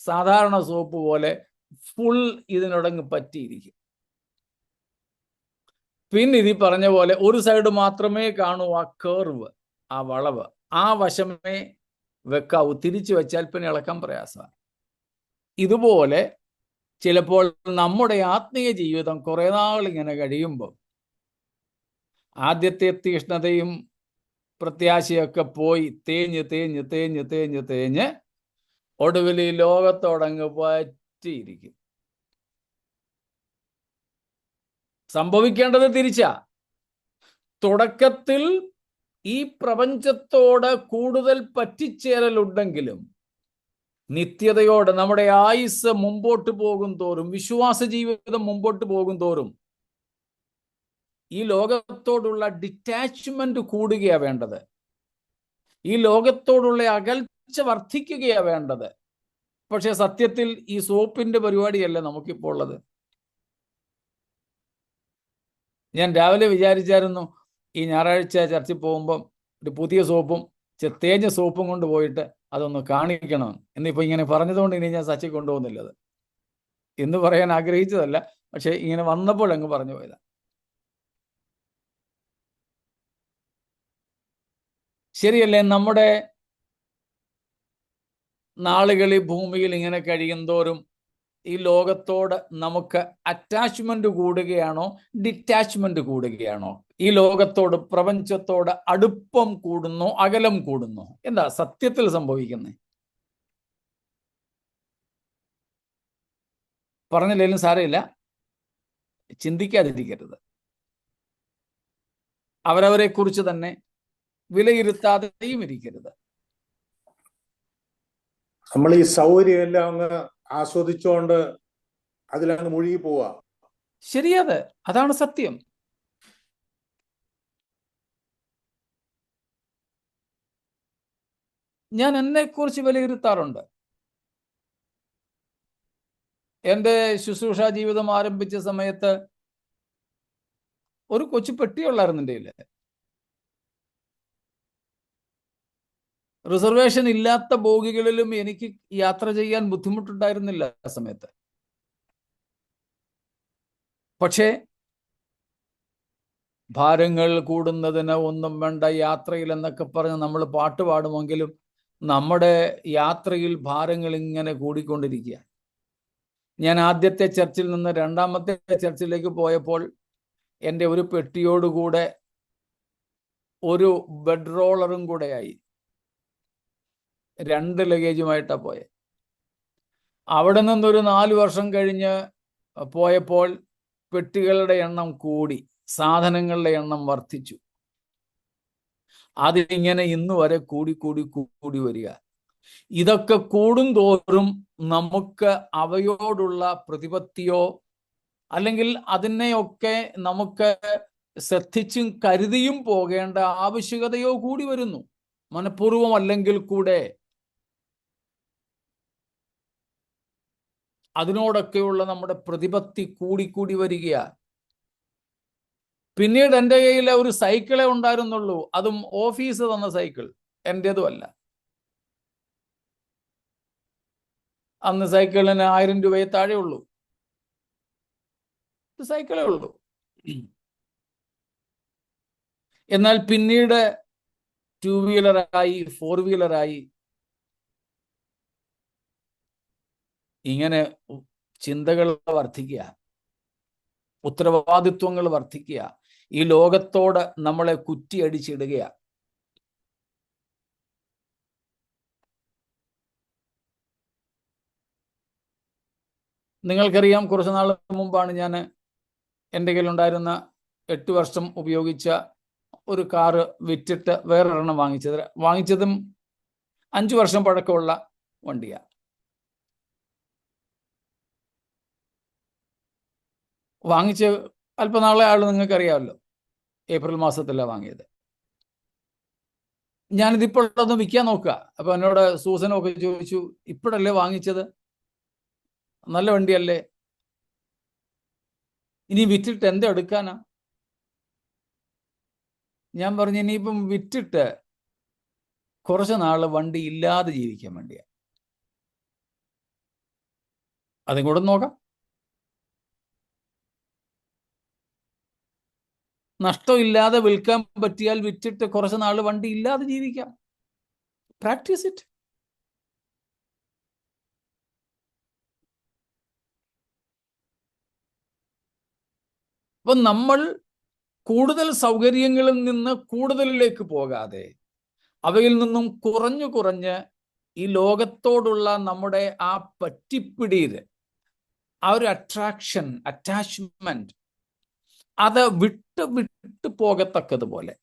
Speaker 1: സാധാരണ സോപ്പ് പോലെ ഫുൾ ഇതിനോടങ്ങ് പറ്റിയിരിക്കും. പിന്നെ ഇത് പറഞ്ഞ പോലെ ഒരു സൈഡ് മാത്രമേ കാണൂ, ആ കേർവ്, ആ വളവ്, ആ വശമേ വെക്കാവൂ. തിരിച്ചു വെച്ചാൽ പിന്നെ ഇളക്കാൻ പ്രയാസമാണ്. ഇതുപോലെ ചിലപ്പോൾ നമ്മുടെ ആത്മീയ ജീവിതം കുറെ നാൾ ഇങ്ങനെ കഴിയുമ്പോൾ ആദ്യത്തെ തീഷ്ണതയും പ്രത്യാശയൊക്കെ പോയി തേഞ്ഞ് ഒടുവിൽ ഈ ലോകത്തോടങ്ങ് പറ്റിയിരിക്കും. സംഭവിക്കേണ്ടത് തിരിച്ചാ. തുടക്കത്തിൽ ഈ പ്രപഞ്ചത്തോട് കൂടുതൽ പറ്റിച്ചേരലുണ്ടെങ്കിലും നിത്യതയോട് നമ്മുടെ ആയുസ് മുമ്പോട്ട് പോകും തോറും, വിശ്വാസ ജീവിതം മുമ്പോട്ട് പോകും തോറും ഈ ലോകത്തോടുള്ള ഡിറ്റാച്ച്മെന്റ് കൂടുകയാ വേണ്ടത്. ഈ ലോകത്തോടുള്ള അകൽച്ച വർദ്ധിക്കുകയാ വേണ്ടത്. പക്ഷെ സത്യത്തിൽ ഈ സോപ്പിന്റെ പരിപാടിയല്ല നമുക്കിപ്പോൾ ഉള്ളത്. ഞാൻ രാവിലെ വിചാരിച്ചായിരുന്നു ഈ ഞായറാഴ്ച ചർച്ചിൽ പോകുമ്പം ഒരു പുതിയ സോപ്പും തേഞ്ഞ സോപ്പും കൊണ്ട് പോയിട്ട് അതൊന്ന് കാണിക്കണമെന്ന്. എന്നിപ്പോൾ ഇങ്ങനെ പറഞ്ഞതുകൊണ്ട് ഇനി ഞാൻ സച്ചി കൊണ്ടുപോകുന്നില്ല. അത് എന്ന് പറയാൻ ആഗ്രഹിച്ചതല്ല, പക്ഷെ ഇങ്ങനെ വന്നപ്പോൾ അങ്ങ് പറഞ്ഞു പോയതാ. ശരിയല്ലേ? നമ്മുടെ നാളുകളിൽ ഭൂമിയിൽ ഇങ്ങനെ കഴിയുന്തോറും ഈ ലോകത്തോട് നമുക്ക് അറ്റാച്ച്മെന്റ് കൂടുകയാണോ ഡിറ്റാച്ച്മെന്റ് കൂടുകയാണോ? ഈ ലോകത്തോട്, പ്രപഞ്ചത്തോട് അടുപ്പം കൂടുന്നോ അകലം കൂടുന്നോ? എന്താ സത്യത്തിൽ സംഭവിക്കുന്നത്? പറഞ്ഞില്ലെങ്കിലും സാരമില്ല, ചിന്തിക്കാതിരിക്കരുത്. അവരവരെ കുറിച്ച് തന്നെ വിലയിരുത്താതെയും ഇരിക്കരുത്.
Speaker 5: നമ്മൾ ഈ സൗകര്യം എല്ലാം അങ്ങ് ആസ്വദിച്ചുകൊണ്ട് അതിലങ്ങ് മുഴുകി പോവാ.
Speaker 1: ശരിയത്, അതാണ് സത്യം. ഞാൻ എന്നെക്കുറിച്ച് വിലയിരുത്താറുണ്ട്. എൻ്റെ ശുശ്രൂഷ ജീവിതം ആരംഭിച്ച സമയത്ത് ഒരു കൊച്ചു പെട്ടിയുള്ളായിരുന്നു എൻ്റെ കയ്യിൽ. റിസർവേഷൻ ഇല്ലാത്ത ബോഗികളിലും എനിക്ക് യാത്ര ചെയ്യാൻ ബുദ്ധിമുട്ടുണ്ടായിരുന്നില്ല ആ സമയത്ത്. പക്ഷേ ഭാരങ്ങൾ കൂടുന്നതിന് ഒന്നും വേണ്ട യാത്രയിൽ എന്നൊക്കെ പറഞ്ഞ് നമ്മൾ പാട്ട് പാടുമെങ്കിലും നമ്മുടെ യാത്രയിൽ ഭാരങ്ങൾ ഇങ്ങനെ കൂടിക്കൊണ്ടിരിക്കുക. ഞാൻ ആദ്യത്തെ ചർച്ചിൽ നിന്ന് രണ്ടാമത്തെ ചർച്ചിലേക്ക് പോയപ്പോൾ എൻ്റെ ഒരു പെട്ടിയോടുകൂടെ ഒരു ബെഡ് റോളറും കൂടെയായി. 2 ലഗേജുമായിട്ടാണ് പോയത്. അവിടെ നിന്നൊരു 4 വർഷം കഴിഞ്ഞ് പോയപ്പോൾ പെട്ടികളുടെ എണ്ണം കൂടി, സാധനങ്ങളുടെ എണ്ണം വർദ്ധിച്ചു. അതിങ്ങനെ ഇന്ന് വരെ കൂടി വരിക. ഇതൊക്കെ കൂടും തോറും നമുക്ക് അവയോടുള്ള പ്രതിപത്തിയോ അല്ലെങ്കിൽ അതിനെയൊക്കെ നമുക്ക് ശ്രദ്ധിച്ചും കരുതിയും പോകേണ്ട ആവശ്യകതയോ കൂടി വരുന്നു. മനഃപൂർവം അല്ലെങ്കിൽ കൂടെ അതിനോടൊക്കെയുള്ള നമ്മുടെ പ്രതിപത്തി കൂടി വരികയാണ്. പിന്നീട് എൻ്റെ കയ്യിൽ ഒരു സൈക്കിളേ ഉണ്ടായിരുന്നുള്ളൂ. അതും ഓഫീസ് തന്ന സൈക്കിൾ, എൻ്റേതും അല്ല. അന്ന് സൈക്കിളിന് 1000 രൂപയെ താഴെ ഉള്ളൂ. സൈക്കിളേ ഉള്ളൂ. എന്നാൽ പിന്നീട് 2 വീലറായി, 4 വീലറായി. ഇങ്ങനെ ചിന്തകൾ വർദ്ധിക്കുക, ഉത്തരവാദിത്വങ്ങൾ വർദ്ധിക്കുക, ഈ ലോകത്തോട് നമ്മളെ കുറ്റിയടിച്ചിടുകയാണ്. നിങ്ങൾക്കറിയാം, കുറച്ച് നാൾ മുമ്പാണ് ഞാൻ എൻ്റെ കയ്യിലുണ്ടായിരുന്ന 8 വർഷം ഉപയോഗിച്ച ഒരു കാറ് വിറ്റിട്ട് വേറൊരെണ്ണം വാങ്ങിച്ചതും 5 വർഷം പഴക്കമുള്ള വണ്ടിയാണ്. വാങ്ങിച്ച് അല്പനാളെ ആൾ നിങ്ങൾക്കറിയാമല്ലോ, ഏപ്രിൽ മാസത്തിലാണ് വാങ്ങിയത്. ഞാനിതിപ്പോൾ ഒന്ന് വിൽക്കാൻ നോക്കുക. അപ്പോൾ എന്നോട് സൂസനൊക്കെ ചോദിച്ചു, ഇപ്പോഴല്ലേ വാങ്ങിച്ചത്, നല്ല വണ്ടിയല്ലേ, ഇനി വിറ്റിട്ട് എന്താ എടുക്കാനാ? ഞാൻ പറഞ്ഞു, ഇനിയിപ്പം വിറ്റിട്ട് കുറച്ച് നാൾ വണ്ടി ഇല്ലാതെ ജീവിക്കാൻ വേണ്ടിയാണ്. അതും കൂടെ നോക്കാം. നഷ്ടമില്ലാതെ വിൽക്കാൻ പറ്റിയാൽ വിറ്റിട്ട് കുറച്ച് നാൾ വണ്ടി ഇല്ലാതെ ജീവിക്കാം. Practice it. അപ്പം നമ്മൾ കൂടുതൽ സൗകര്യങ്ങളിൽ നിന്ന് കൂടുതലിലേക്ക് പോകാതെ അവയിൽ നിന്നും കുറഞ്ഞ് ഈ ലോകത്തോടുള്ള നമ്മുടെ ആ പറ്റിപ്പിടിയിൽ, ആ ഒരു അറ്റാച്ച്മെന്റ്, അത് വിട്ട് പോകത്തക്കതുപോലെ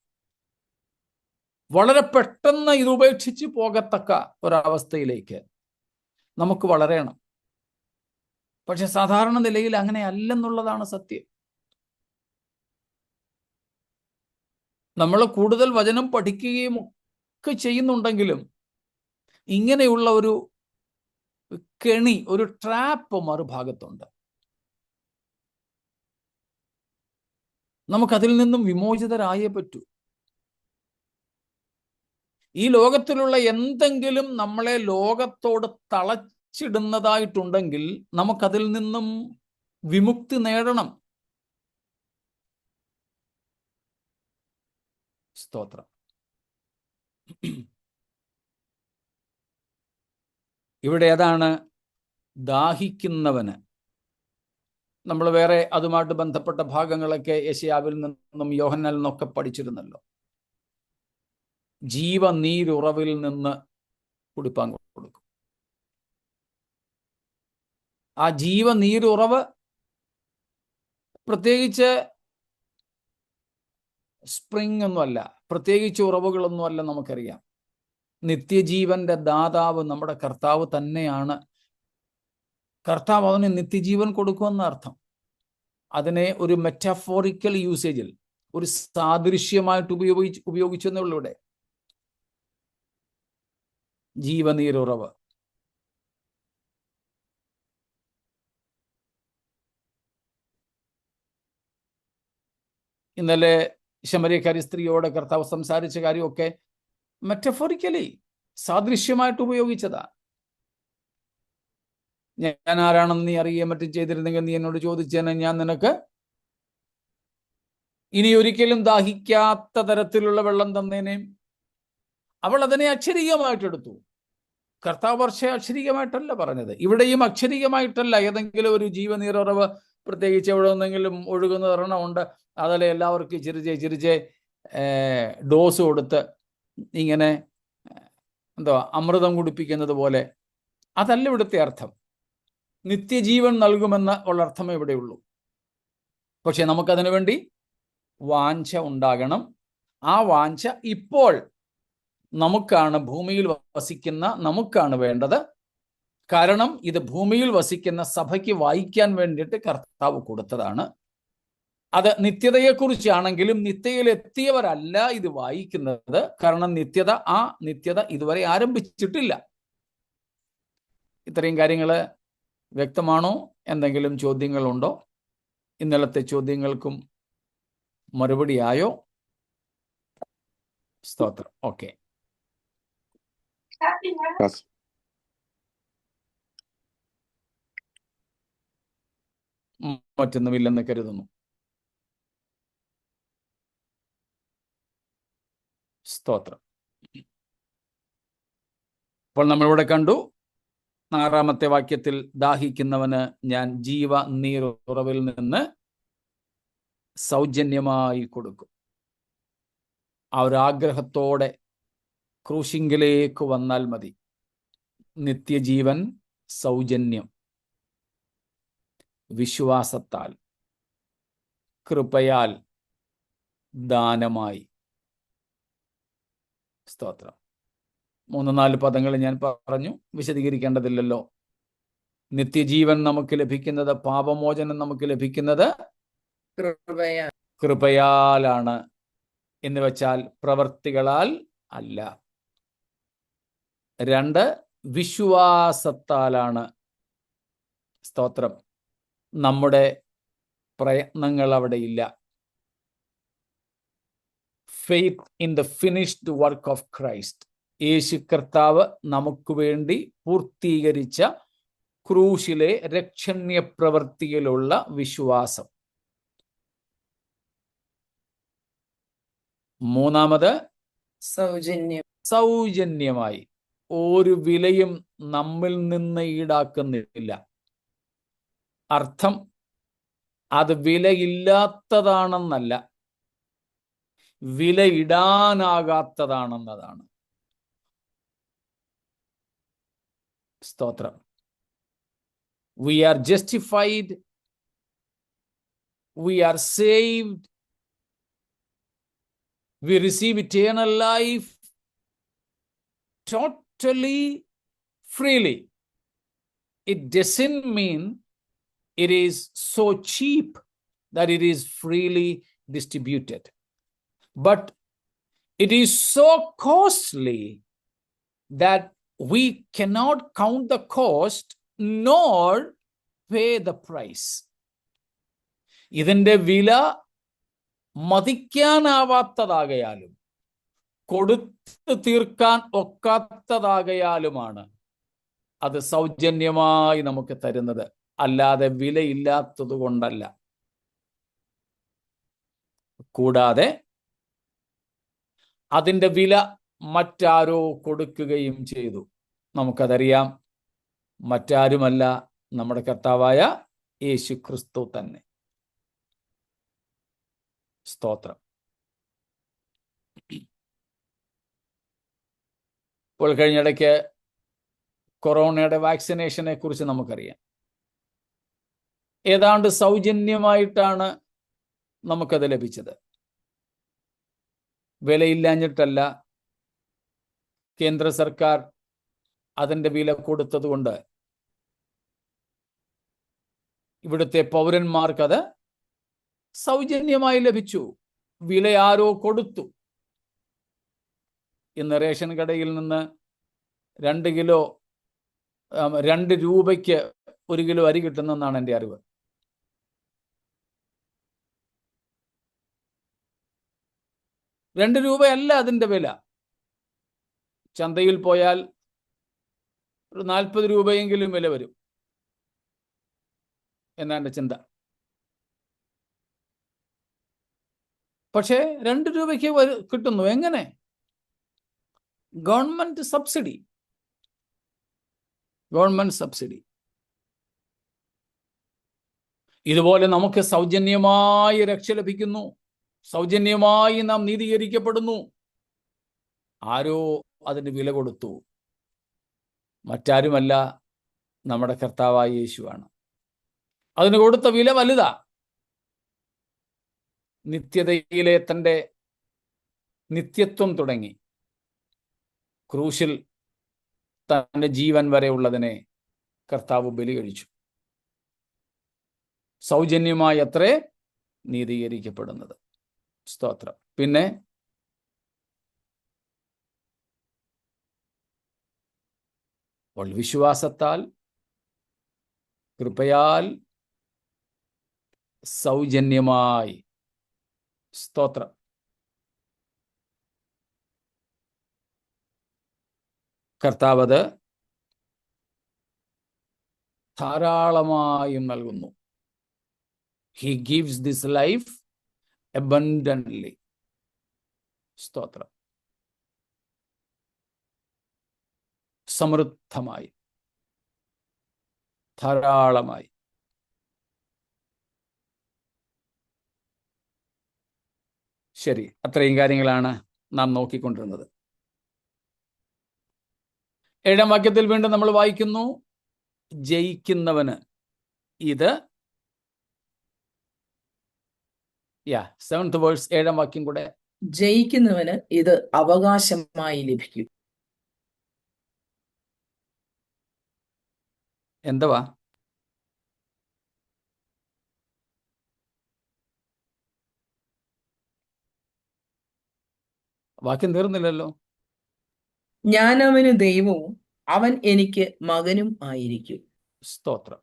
Speaker 1: വളരെ പെട്ടെന്ന് ഇത് ഉപേക്ഷിച്ച് പോകത്തക്ക ഒരവസ്ഥയിലേക്ക് നമുക്ക് വളരണം. പക്ഷെ സാധാരണ നിലയിൽ അങ്ങനെ അല്ലെന്നുള്ളതാണ് സത്യം. നമ്മൾ കൂടുതൽ വചനം പഠിക്കുകയും ഒക്കെ ചെയ്യുന്നുണ്ടെങ്കിലും ഇങ്ങനെയുള്ള ഒരു കെണി, ഒരു ട്രാപ്പ് മറുഭാഗത്തുണ്ട്. നമുക്കതിൽ നിന്നും വിമോചിതരായേ പറ്റൂ. ഈ ലോകത്തിലുള്ള എന്തെങ്കിലും നമ്മളെ ലോകത്തോട് തളച്ചിടുന്നതായിട്ടുണ്ടെങ്കിൽ നമുക്കതിൽ നിന്നും വിമുക്തി നേടണം. സ്തോത്രം. ഇവിടെ ഏതാണ് ദാഹിക്കുന്നവന്? നമ്മൾ വേറെ അതുമായിട്ട് ബന്ധപ്പെട്ട ഭാഗങ്ങളൊക്കെ യെശയ്യാവിൽ നിന്നും യോഹന്നാനിൽ നിന്നൊക്കെ പഠിച്ചിരുന്നല്ലോ. ജീവനീരുറവിൽ നിന്ന് കുടിപ്പാൻ കൊടുക്കും. ആ ജീവനീരുറവ് പ്രത്യേകിച്ച് സ്പ്രിംഗ് ഒന്നുമല്ല, പ്രത്യേകിച്ച് ഉറവുകളൊന്നുമല്ല. നമുക്കറിയാം നിത്യജീവന്റെ ദാതാവ് നമ്മുടെ കർത്താവ് തന്നെയാണ്. കർത്താവ് അവന് നിത്യജീവൻ കൊടുക്കുമെന്ന അർത്ഥം. അതിനെ ഒരു മെറ്റാഫോറിക്കൽ യൂസേജിൽ, ഒരു സാദൃശ്യമായിട്ട് ഉപയോഗിച്ചെന്നുള്ളൂ. ഇവിടെ ജീവനീരുറവ്. ഇന്നലെ ശമര്യക്കാരി സ്ത്രീയോട് കർത്താവ് സംസാരിച്ച കാര്യമൊക്കെ മെറ്റഫോറിക്കലി, സാദൃശ്യമായിട്ട് ഉപയോഗിച്ചതാ. ഞാൻ ആരാണെന്ന് നീ അറിയുകയും മറ്റും ചെയ്തിരുന്നെങ്കിൽ നീ എന്നോട് ചോദിച്ചേനെ, ഞാൻ നിനക്ക് ഇനി ഒരിക്കലും ദാഹിക്കാത്ത തരത്തിലുള്ള വെള്ളം തന്നേനേം. അവൾ അതിനെ അക്ഷരീയമായിട്ടെടുത്തു. കർത്താവ് പക്ഷേ അക്ഷരീയമായിട്ടല്ല പറഞ്ഞത്. ഇവിടെയും അക്ഷരീയമായിട്ടല്ല. ഏതെങ്കിലും ഒരു ജീവനീരുറവ് പ്രത്യേകിച്ച് എവിടെ നിന്നെങ്കിലും ഒഴുകുന്ന ഒരെണ്ണമുണ്ട്, അതല്ലേ എല്ലാവർക്കും ചിരിച്ചേ ഡോസ് കൊടുത്ത് ഇങ്ങനെ അമൃതം കുടിപ്പിക്കുന്നത് പോലെ. അതല്ല ഇവിടുത്തെ അർത്ഥം. നിത്യജീവൻ നൽകുമെന്ന് ഉള്ള അർത്ഥമേ ഇവിടെയുള്ളൂ. പക്ഷെ നമുക്കതിനു വേണ്ടി വാഞ്ച ഉണ്ടാകണം. ആ വാഞ്ച ഇപ്പോൾ നമുക്കാണ്, ഭൂമിയിൽ വസിക്കുന്ന നമുക്കാണ് വേണ്ടത്. കാരണം ഇത് ഭൂമിയിൽ വസിക്കുന്ന സഭയ്ക്ക് വായിക്കാൻ വേണ്ടിയിട്ട് കർത്താവ് കൊടുത്തതാണ്. അത് നിത്യതയെക്കുറിച്ചാണെങ്കിലും നിത്യതയിലെത്തിയവരല്ല ഇത് വായിക്കുന്നത്. കാരണം ആ നിത്യത ഇതുവരെ ആരംഭിച്ചിട്ടില്ല. ഇത്രയും കാര്യങ്ങൾ വ്യക്തമാണോ? എന്തെങ്കിലും ചോദ്യങ്ങളുണ്ടോ? ഇന്നലത്തെ ചോദ്യങ്ങൾക്കും മറുപടിയായോ? സ്തോത്രം. ഓക്കെ, മറ്റൊന്നുമില്ലെന്ന് കരുതുന്നു. സ്തോത്രം. അപ്പോൾ നമ്മളിവിടെ കണ്ടു 6-ാമത്തെ വാക്യത്തിൽ ദാഹിക്കുന്നവന് ഞാൻ ജീവനീരുറവിൽ നിന്ന് സൗജന്യമായി കൊടുക്കും. ആ ഒരു ആഗ്രഹത്തോടെ ക്രൂശിങ്കിലേക്ക് വന്നാൽ മതി. നിത്യജീവൻ സൗജന്യം, വിശ്വാസത്താൽ, കൃപയാൽ, ദാനമായി. സ്തോത്രം. 3-4 പദങ്ങൾ ഞാൻ പറഞ്ഞു, വിശദീകരിക്കേണ്ടതില്ലല്ലോ. നിത്യജീവൻ നമുക്ക് ലഭിക്കുന്നത്, പാപമോചനം നമുക്ക് ലഭിക്കുന്നത് കൃപയാലാണ് എന്ന് വെച്ചാൽ പ്രവർത്തികളാൽ അല്ല. 2, വിശ്വാസത്താലാണ്. സ്തോത്രം. നമ്മുടെ പ്രയത്നങ്ങൾ അവിടെ ഇല്ല. Faith in the finished work of Christ. യേശു കർത്താവ് നമുക്ക് വേണ്ടി പൂർത്തീകരിച്ച ക്രൂശിലെ രക്ഷണ്യ പ്രവൃത്തിയിലുള്ള വിശ്വാസം. 3-ാമത് സൗജന്യമായി. ഒരു വിലയും നമ്മിൽ നിന്ന് ഈടാക്കുന്നില്ല. അർത്ഥം അത് വിലയില്ലാത്തതാണെന്നല്ല, വിലയിടാനാകാത്തതാണെന്നതാണ്. സ്തോത്രം. We are justified, we are saved, we receive eternal life totally freely. It doesn't mean it is so cheap that it is freely distributed, but it is so costly that we cannot count the cost nor pay the price. ഇതിൻ്റെ വില മതിക്കാനാവാത്തതാകയാലും കൊടുത്തു തീർക്കാൻ ഒക്കാത്തതാകയാലുമാണ് അത് സൗജന്യമായി നമുക്ക് തരുന്നത്, അല്ലാതെ വിലയില്ലാത്തത് കൊണ്ടല്ല. കൂടാതെ അതിൻ്റെ വില മറ്റാരോ കൊടുക്കുകയും ചെയ്തു. നമുക്കതറിയാം, മറ്റാരുമല്ല, നമ്മുടെ കർത്താവായ യേശു ക്രിസ്തു തന്നെ. സ്തോത്രം. ഇപ്പോൾ കഴിഞ്ഞിടയ്ക്ക് കൊറോണയുടെ വാക്സിനേഷനെ കുറിച്ച് നമുക്കറിയാം. ഏതാണ്ട് സൗജന്യമായിട്ടാണ് നമുക്കത് ലഭിച്ചത്. വിലയില്ലാഞ്ഞിട്ടല്ല, കേന്ദ്ര സർക്കാർ അതിൻ്റെ വില കൊടുത്തതുകൊണ്ട് ഇവിടുത്തെ പൗരന്മാർക്കത് സൗജന്യമായി ലഭിച്ചു. വില ആരോ കൊടുത്തു. ഇന്ന് റേഷൻ കടയിൽ നിന്ന് 2 രൂപയ്ക്ക് 1 കിലോ അരി കിട്ടുന്നെന്നാണ് എൻ്റെ അറിവ്. ₹2 അതിൻ്റെ വില. ചന്തയിൽ പോയാൽ ഒരു 40 രൂപയെങ്കിലും വില വരും എന്നാണ് എൻ്റെ ചിന്ത. പക്ഷേ 2 രൂപയ്ക്ക് കിട്ടുന്നു. എങ്ങനെ? Government subsidy. ഇതുപോലെ നമുക്ക് സൗജന്യമായി രക്ഷ ലഭിക്കുന്നു. സൗജന്യമായി നാം നീതീകരിക്കപ്പെടുന്നു. ആരോ അതിന് വില കൊടുത്തു. മറ്റാരുമല്ല, നമ്മുടെ കർത്താവായ യേശുവാണ്. അതിന് കൊടുത്ത വില വലുതാ. നിത്യതയിലെ തൻ്റെ നിത്യത്വം തുടങ്ങി ക്രൂശിൽ തൻ്റെ ജീവൻ വരെ ഉള്ളതിനെ കർത്താവ് ബലി കഴിച്ചു. സൗജന്യമായി അത്രേ നീതീകരിക്കപ്പെടുന്നത്. സ്തോത്രം. പിന്നെ വിശ്വാസത്താൽ, കൃപയാൽ, സൗജന്യമായി. സ്തോത്രം. കർത്താവ് അത് ധാരാളമായും നൽകുന്നു. He gives this life abundantly. സ്തോത്രം. സമൃദ്ധമായി, ധാരാളമായി. ശരി, അത്രയും കാര്യങ്ങളാണ് നാം നോക്കിക്കൊണ്ടിരുന്നത്. 7-ാം വാക്യത്തിൽ വീണ്ടും നമ്മൾ വായിക്കുന്നു, ജയിക്കുന്നവന് ഇത് 7th വേഴ്സ്, 7-ാം വാക്യം കൂടെ.
Speaker 2: ജയിക്കുന്നവന് ഇത് അവകാശമായി ലഭിക്കും.
Speaker 1: എന്തുവാ? വാക്യം തീർന്നില്ലല്ലോ.
Speaker 2: ഞാൻ അവന് ദൈവവും അവൻ എനിക്ക് മകനും ആയിരിക്കും.
Speaker 1: സ്തോത്രം.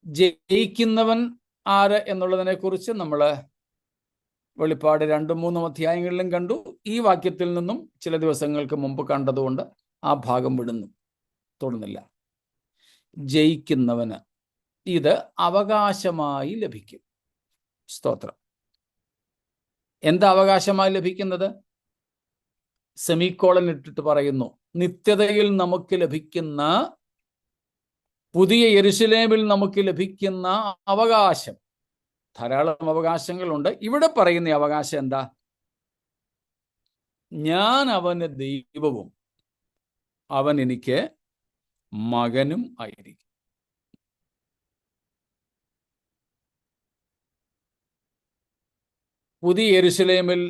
Speaker 1: ജയിക്കുന്നവൻ ആര് എന്നുള്ളതിനെ കുറിച്ച് നമ്മൾ വെളിപ്പാട് 2-3 അധ്യായങ്ങളിലും കണ്ടു. ഈ വാക്യത്തിൽ നിന്നും ചില ദിവസങ്ങൾക്ക് മുമ്പ് കണ്ടതുകൊണ്ട് ആ ഭാഗം വിടുന്നു, തൊടുന്നില്ല. ജയിക്കുന്നവന് ഇത് അവകാശമായി ലഭിക്കും. സ്തോത്രം. എന്താ അവകാശമായി ലഭിക്കുന്നത്? സെമിക്കോളൻ ഇട്ടിട്ട് പറയുന്നു, നിത്യതയിൽ നമുക്ക് ലഭിക്കുന്ന, പുതിയ യെരുശലേമിൽ നമുക്ക് ലഭിക്കുന്ന അവകാശം. ധാരാളം അവകാശങ്ങളുണ്ട്. ഇവിടെ പറയുന്ന അവകാശം എന്താ? ഞാൻ അവന് ദൈവവും അവൻ എനിക്ക് മകനും ആയിരിക്കും. പുതിയ യെരുശലേമിൽ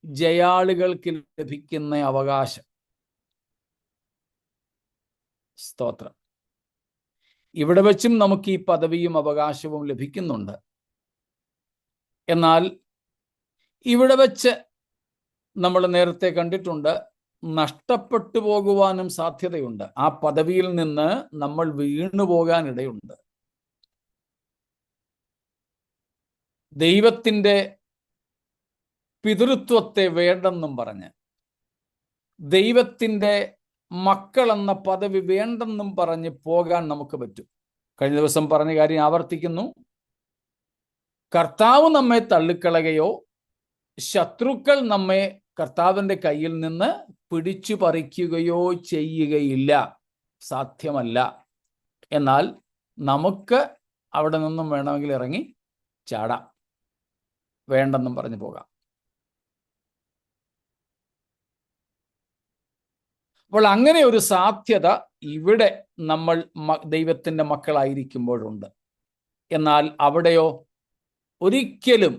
Speaker 1: ജയാളികൾക്ക് ലഭിക്കുന്ന അവകാശം. സ്തോത്രം. ഇവിടെ വെച്ചും നമുക്ക് ഈ പദവിയും അവകാശവും ലഭിക്കുന്നുണ്ട്. എന്നാൽ ഇവിടെ വെച്ച് നമ്മൾ നേരത്തെ കണ്ടിട്ടുണ്ട്, നഷ്ടപ്പെട്ടു പോകുവാനും സാധ്യതയുണ്ട്. ആ പദവിയിൽ നിന്ന് നമ്മൾ വീണു പോകാനിടയുണ്ട്. ദൈവത്തിൻ്റെ പിതൃത്വത്തെ വേണ്ടെന്നും പറഞ്ഞ്, ദൈവത്തിൻ്റെ മക്കളെന്ന പദവി വേണ്ടെന്നും പറഞ്ഞ് പോകാൻ നമുക്ക് പറ്റും. കഴിഞ്ഞ ദിവസം പറഞ്ഞ കാര്യം ആവർത്തിക്കുന്നു. കർത്താവ് നമ്മെ തള്ളിക്കളയുകയോ ശത്രുക്കൾ നമ്മെ കർത്താവിൻ്റെ കയ്യിൽ നിന്ന് പിടിച്ചു പറിക്കുകയോ ചെയ്യുകയില്ല, സാധ്യമല്ല. എന്നാൽ നമുക്ക് അവിടെ നിന്നും വേണമെങ്കിൽ ഇറങ്ങി ചാടാം, വേണ്ടെന്നും പറഞ്ഞു പോകാം. അപ്പോൾ അങ്ങനെ ഒരു സാധ്യത ഇവിടെ നമ്മൾ ദൈവത്തിൻ്റെ മക്കളായിരിക്കുമ്പോഴുണ്ട്. എന്നാൽ അവിടെയോ ഒരിക്കലും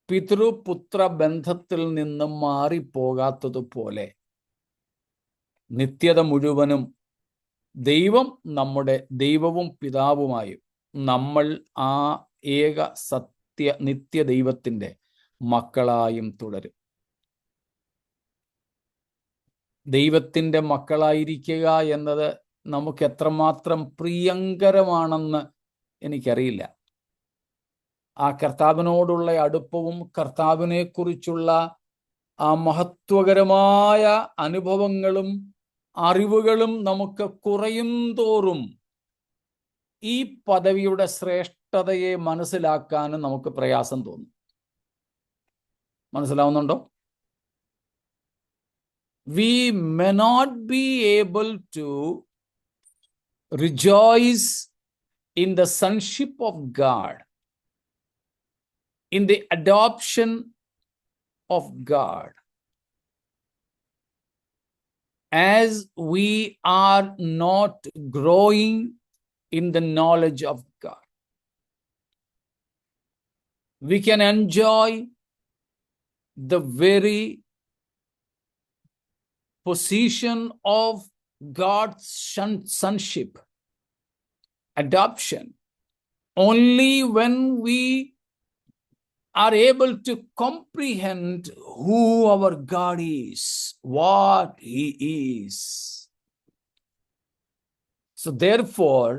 Speaker 1: പിതൃപുത്ര ബന്ധത്തിൽ നിന്നും മാറിപ്പോകാത്തതുപോലെ നിത്യത മുഴുവനും ദൈവം നമ്മുടെ ദൈവവും പിതാവുമായും നമ്മൾ ആ ഏക നിത്യ ദൈവത്തിൻ്റെ മക്കളായും തുടരും. ദൈവത്തിൻ്റെ മക്കളായിരിക്കുക എന്നത് നമുക്ക് എത്രമാത്രം പ്രിയങ്കരമാണെന്ന് എനിക്കറിയില്ല. ആ കർത്താവിനോടുള്ള അടുപ്പവും കർത്താവിനെക്കുറിച്ചുള്ള ആ മഹത്വകരമായ അനുഭവങ്ങളും അറിവുകളും നമുക്ക് കുറയും തോറും ഈ പദവിയുടെ ശ്രേഷ്ഠതയെ മനസ്സിലാക്കാനും നമുക്ക് പ്രയാസം തോന്നും. മനസ്സിലാവുന്നുണ്ടോ? We may not be able to rejoice in the sonship of God, in the adoption of God, as we are not growing in the knowledge of God. We can enjoy the very position of God's sonship, adoption, only when we are able to comprehend who our God is, what He is. So therefore,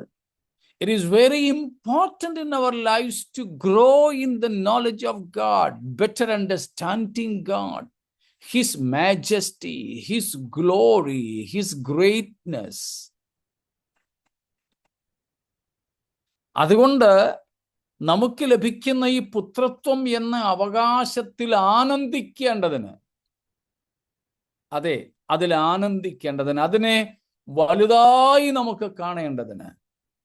Speaker 1: it is very important in our lives to grow in the knowledge of God, better understanding God, His majesty, His glory, His greatness. അതുകൊണ്ട് നമുക്ക് ലഭിക്കുന്ന ഈ പുത്രത്വം എന്ന അവകാശത്തിൽ ആനന്ദിക്കേണ്ടതിന്, അതെ, അതിൽ ആനന്ദിക്കേണ്ടതിന്, അതിനെ വലുതായി നമുക്ക് കാണേണ്ടതിന്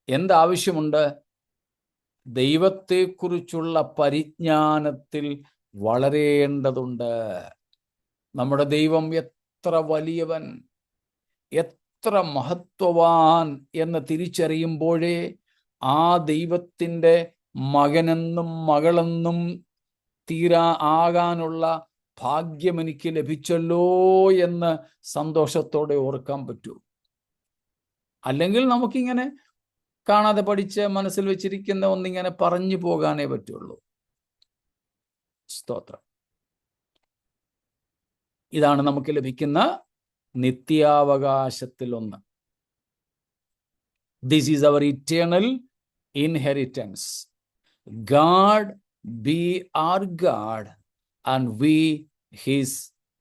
Speaker 1: എന്താവശ്യമുണ്ട്? ദൈവത്തെക്കുറിച്ചുള്ള പരിജ്ഞാനത്തിൽ വളരേണ്ടതുണ്ട്. നമ്മുടെ ദൈവം എത്ര വലിയവൻ, എത്ര മഹത്വവാൻ എന്ന് തിരിച്ചറിയുമ്പോഴേ ആ ദൈവത്തിൻ്റെ മകനെന്നും മകളെന്നും ആകാനുള്ള ഭാഗ്യം എനിക്ക് ലഭിച്ചല്ലോ എന്ന് സന്തോഷത്തോടെ ഓർക്കാൻ പറ്റൂ. അല്ലെങ്കിൽ നമുക്കിങ്ങനെ കാണാതെ പഠിച്ച് മനസ്സിൽ വെച്ചിരിക്കുന്ന ഒന്നിങ്ങനെ പറഞ്ഞു പോകാനേ പറ്റുള്ളൂ. സ്തോത്രം. ഇതാണ് നമുക്ക് ലഭിക്കുന്ന നിത്യാവകാശത്തിൽ ഒന്ന്. This is our eternal inheritance. God be our God and we His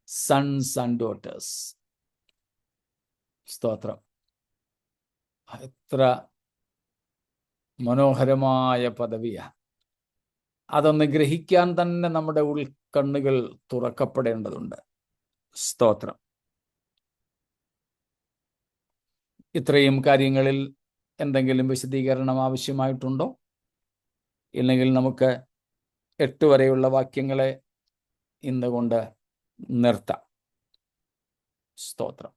Speaker 1: sons and daughters. സ്തോത്രം. എത്ര മനോഹരമായ പദവിയാണ്. അതൊന്ന് ഗ്രഹിക്കാൻ തന്നെ നമ്മുടെ ഉൾക്കണ്ണുകൾ തുറക്കപ്പെടേണ്ടതുണ്ട്. സ്തോത്രം. ഇത്രയും കാര്യങ്ങളിൽ എന്തെങ്കിലും വിശദീകരണം ആവശ്യമായിട്ടുണ്ടോ? ഇല്ലെങ്കിൽ നമുക്ക് 8 വരെയുള്ള വാക്യങ്ങളെ ഇന്നുകൊണ്ട് നിർത്താം. സ്തോത്രം.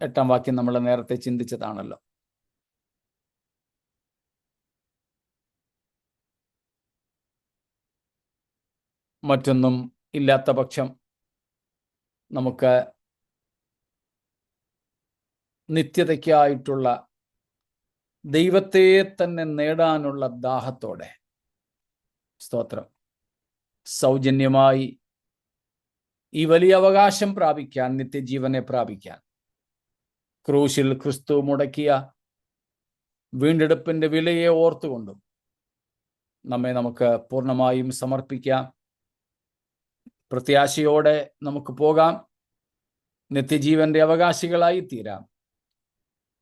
Speaker 1: 8-ാം വാക്യം നമ്മൾ നേരത്തെ ചിന്തിച്ചതാണല്ലോ. മറ്റൊന്നും ഇല്ലാത്ത പക്ഷം നമുക്ക് നിത്യതയ്ക്കായിട്ടുള്ള ദൈവത്തെ തന്നെ നേടാനുള്ള ദാഹത്തോടെ, സ്തോത്രം, സൗജന്യമായി ഈ വലിയ അവകാശം പ്രാപിക്കാൻ, നിത്യജീവനെ പ്രാപിക്കാൻ ക്രൂശിൽ ക്രിസ്തു മുടക്കിയ വീണ്ടെടുപ്പിന്റെ വിലയെ ഓർത്തുകൊണ്ടും നമുക്ക് പൂർണ്ണമായും സമർപ്പിക്കാം. പ്രത്യാശയോടെ നമുക്ക് പോകാം, നിത്യജീവന്റെ അവകാശികളായി തീരാം.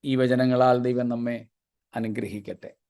Speaker 1: ഈ വചനങ്ങളാൽ ദൈവം നമ്മെ അനുഗ്രഹിക്കട്ടെ.